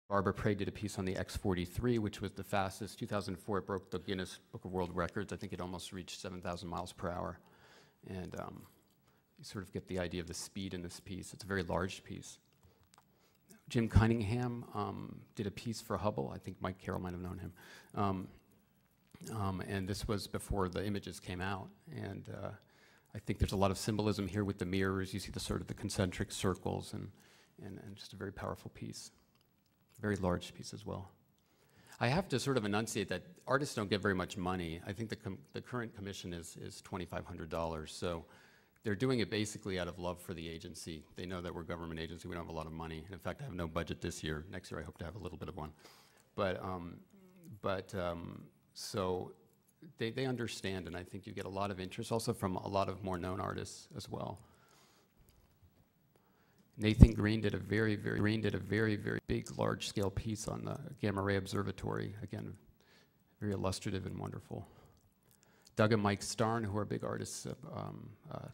Barbara Prey did a piece on the X-43, which was the fastest. 2004, it broke the Guinness Book of World Records. I think it almost reached 7,000 miles per hour. And you sort of get the idea of the speed in this piece. It's a very large piece. Jim Cunningham did a piece for Hubble. I think Mike Carroll might have known him. And this was before the images came out. And I think there's a lot of symbolism here with the mirrors. You see the sort of the concentric circles and just a very powerful piece. Very large piece as well. I have to sort of enunciate that artists don't get very much money. I think the current commission is $2,500. So they're doing it basically out of love for the agency. They know that we're a government agency. We don't have a lot of money. And in fact, I have no budget this year. Next year, I hope to have a little bit of one. So they understand, and I think you get a lot of interest also from a lot of more known artists as well. Nathan Green did a very, very big, large-scale piece on the Gamma Ray Observatory. Again, very illustrative and wonderful. Doug and Mike Starn, who are big artists,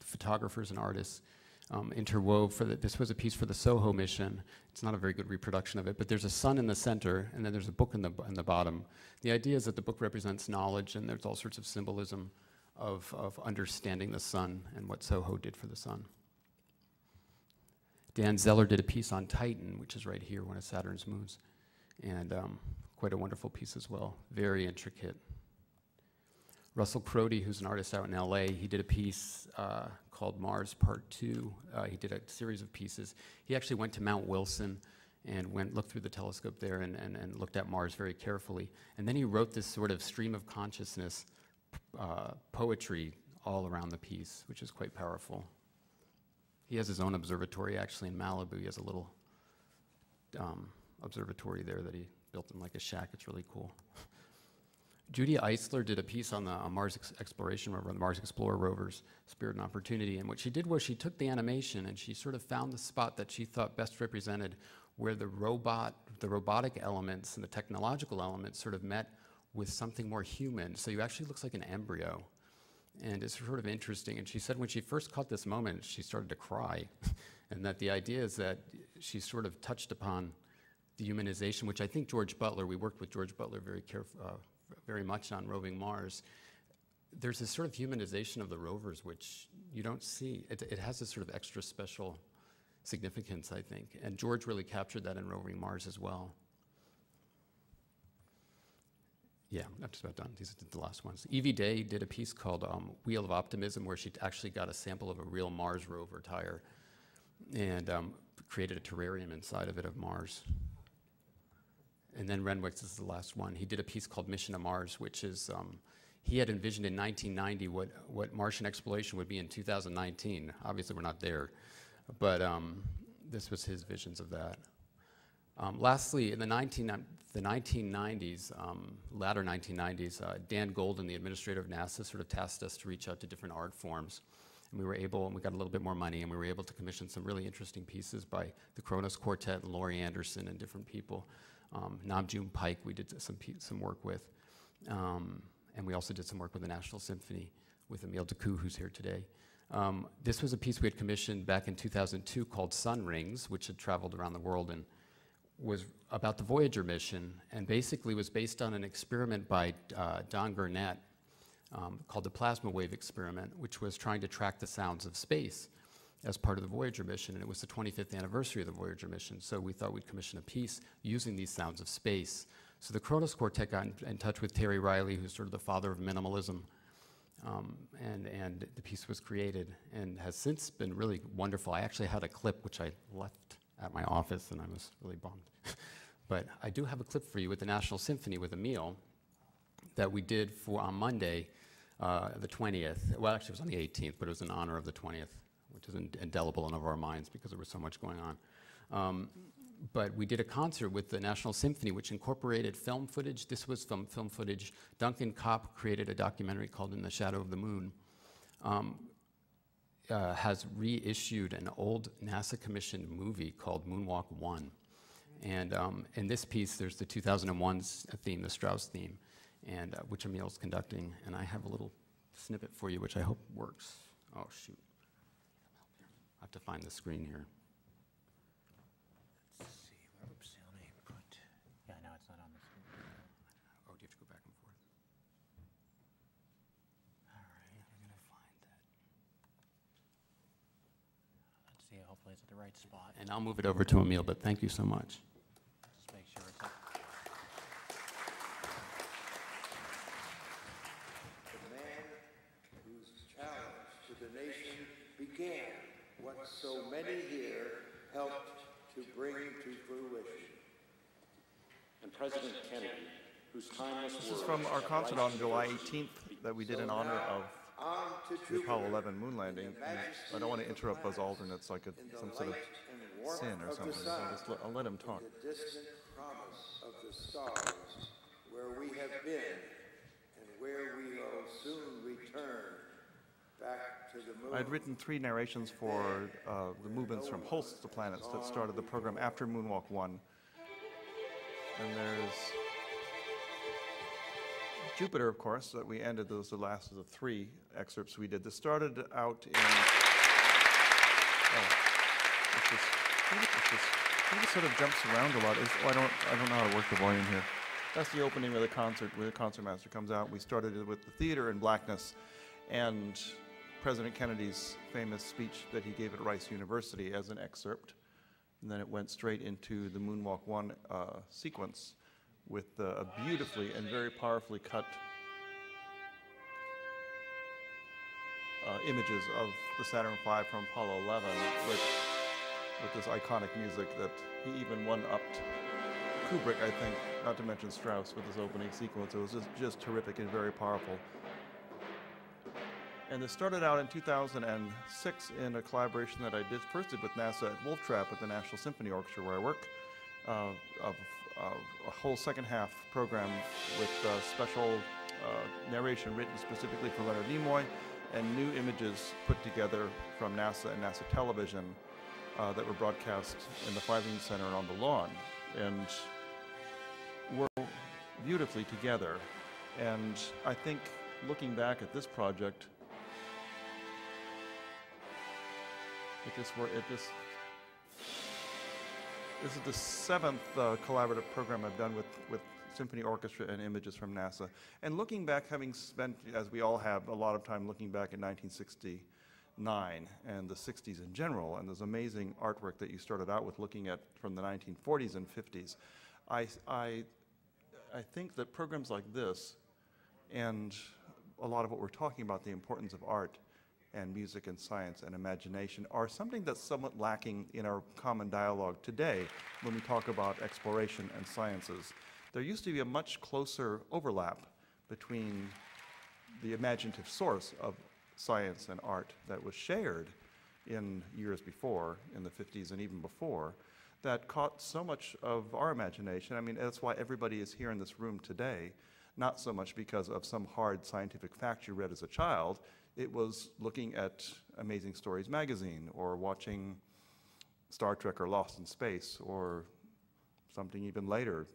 photographers and artists, interwove this was a piece for the SOHO mission. It's not a very good reproduction of it, but there's a sun in the center, and then there's a book in the bottom. The idea is that the book represents knowledge, and there's all sorts of symbolism of understanding the sun and what SOHO did for the sun. Dan Zeller did a piece on Titan, which is right here, one of Saturn's moons, and quite a wonderful piece as well, very intricate. Russell Crody, who's an artist out in LA, he did a piece called Mars Part 2. He did a series of pieces. He actually went to Mount Wilson and looked through the telescope there and looked at Mars very carefully. And then he wrote this sort of stream of consciousness poetry all around the piece, which is quite powerful. He has his own observatory actually in Malibu. He has a little observatory there that he built in like a shack. It's really cool. Judy Eisler did a piece on the Mars exploration rover, the Mars Explorer rovers, Spirit and Opportunity. And what she did was she took the animation and she sort of found the spot that she thought best represented where the robotic elements and the technological elements sort of met with something more human. So it actually looks like an embryo. And it's sort of interesting. And she said when she first caught this moment, she started to cry. And that the idea is that she sort of touched upon the humanization, which I think George Butler, we worked with George Butler very much on roving Mars. There's this sort of humanization of the rovers, which you don't see. It has this sort of extra special significance, I think. And George really captured that in roving Mars as well. Yeah, I'm just about done. These are the last ones. Evie Day did a piece called Wheel of Optimism, where she actually got a sample of a real Mars rover tire and created a terrarium inside of it of Mars. And then Renwick is the last one. He did a piece called Mission to Mars, which is, he had envisioned in 1990 what Martian exploration would be in 2019. Obviously, we're not there, but this was his visions of that. Lastly, in the 1990s, latter 1990s, Dan Golden, the administrator of NASA, sort of tasked us to reach out to different art forms. And we were able, and we got a little bit more money, and we were able to commission some really interesting pieces by the Kronos Quartet and Laurie Anderson and different people. Namjoon Pike we did some work with. And we also did some work with the National Symphony with Emile Decoux, who's here today. This was a piece we had commissioned back in 2002 called Sun Rings, which had traveled around the world and was about the Voyager mission, and basically was based on an experiment by Don Gurnett called the Plasma Wave Experiment, which was trying to track the sounds of space as part of the Voyager mission, and it was the 25th anniversary of the Voyager mission, so we thought we'd commission a piece using these sounds of space. So the Kronos Quartet got in touch with Terry Riley, who's sort of the father of minimalism, and the piece was created and has since been really wonderful. I actually had a clip which I left at my office, and I was really bummed. But I do have a clip for you with the National Symphony with Emile that we did on Monday, the 20th. Well, actually, it was on the 18th, but it was in honor of the 20th, which is indelible in our minds because there was so much going on. But we did a concert with the National Symphony, which incorporated film footage. This was from film footage. Duncan Kopp created a documentary called In the Shadow of the Moon. Has reissued an old NASA-commissioned movie called Moonwalk 1. And in this piece, there's the 2001 theme, the Strauss theme, and which Emile's conducting. And I have a little snippet for you, which I hope works. Oh, shoot. I have to find the screen here. Let's see. Oops, let me put... hopefully it's at the right spot. And I'll move it over to Emil, but thank you so much. Just make sure it's up. The man whose challenge to the nation began what so many here helped to bring to fruition. And President Kennedy, whose timeless This is from our concert on July 18th that we did in honor of the Apollo 11 moon landing. And I don't want to interrupt Buzz Aldrin. It's like some sort of sin or something. So I'll let him talk. The distant promise of the stars, where we have been and where we will soon return back to the moon. I'd written 3 narrations for the movements from hosts to planets that started the program after Moonwalk 1. And there's Jupiter, of course, that we ended. Those are the last of the 3 excerpts we did. This started out in... It sort of jumps around a lot. I don't know how to work the volume here. That's the opening of the concert, where the concertmaster comes out. We started it with the theater in blackness and President Kennedy's famous speech that he gave at Rice University as an excerpt. And then it went straight into the Moonwalk 1 sequence with a beautifully and very powerfully cut images of the Saturn V from Apollo 11 with this iconic music that he even one-upped Kubrick, I think, not to mention Strauss, with this opening sequence. It was just terrific and very powerful. And this started out in 2006 in a collaboration that I first did with NASA at Wolf Trap at the National Symphony Orchestra, where I work, of a whole second-half program with special narration written specifically for Leonard Nimoy and new images put together from NASA and NASA television that were broadcast in the Filene Center on the lawn, and were beautifully together. And I think looking back at this project, this is the 7th collaborative program I've done with Symphony Orchestra and images from NASA. And looking back, having spent, as we all have, a lot of time looking back at 1969 and the 60s in general, and this amazing artwork that you started out with looking at from the 1940s and 50s, I think that programs like this and a lot of what we're talking about, the importance of art and music and science and imagination, are something that's somewhat lacking in our common dialogue today when we talk about exploration and sciences. There used to be a much closer overlap between the imaginative source of science and art that was shared in years before, in the 50s and even before, that caught so much of our imagination. I mean, that's why everybody is here in this room today, not so much because of some hard scientific fact you read as a child. It was looking at Amazing Stories magazine, or watching Star Trek or Lost in Space, or something even later,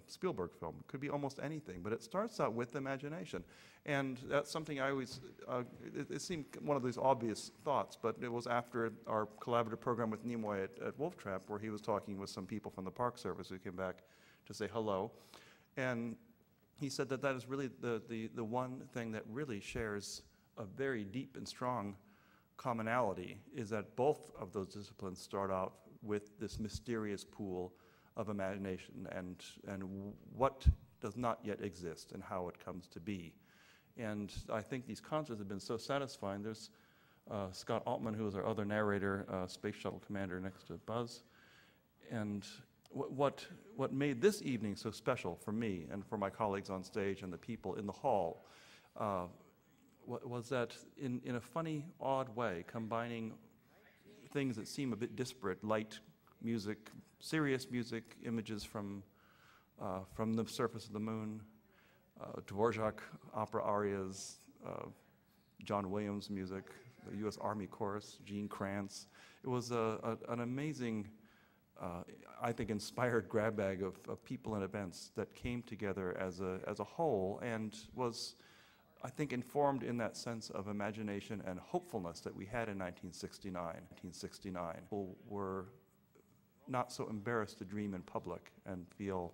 Spielberg film. It could be almost anything, but it starts out with imagination. And that's something I always, it seemed one of these obvious thoughts, but it was after our collaborative program with Nimoy at Wolf Trap, where he was talking with some people from the Park Service who came back to say hello. And he said that that is really the one thing that really shares a very deep and strong commonality, is that both of those disciplines start out with this mysterious pool of imagination and what does not yet exist and how it comes to be. And I think these concerts have been so satisfying. There's Scott Altman, who is our other narrator, Space Shuttle Commander next to Buzz. And what made this evening so special for me and for my colleagues on stage and the people in the hall was that in a funny, odd way, combining things that seem a bit disparate, light music, serious music, images from the surface of the moon, Dvorak opera arias, John Williams music, the U.S. Army Chorus, Gene Kranz. It was an amazing, I think, inspired grab bag of people and events that came together as a whole, and was, I think, informed in that sense of imagination and hopefulness that we had in 1969. People were not so embarrassed to dream in public and feel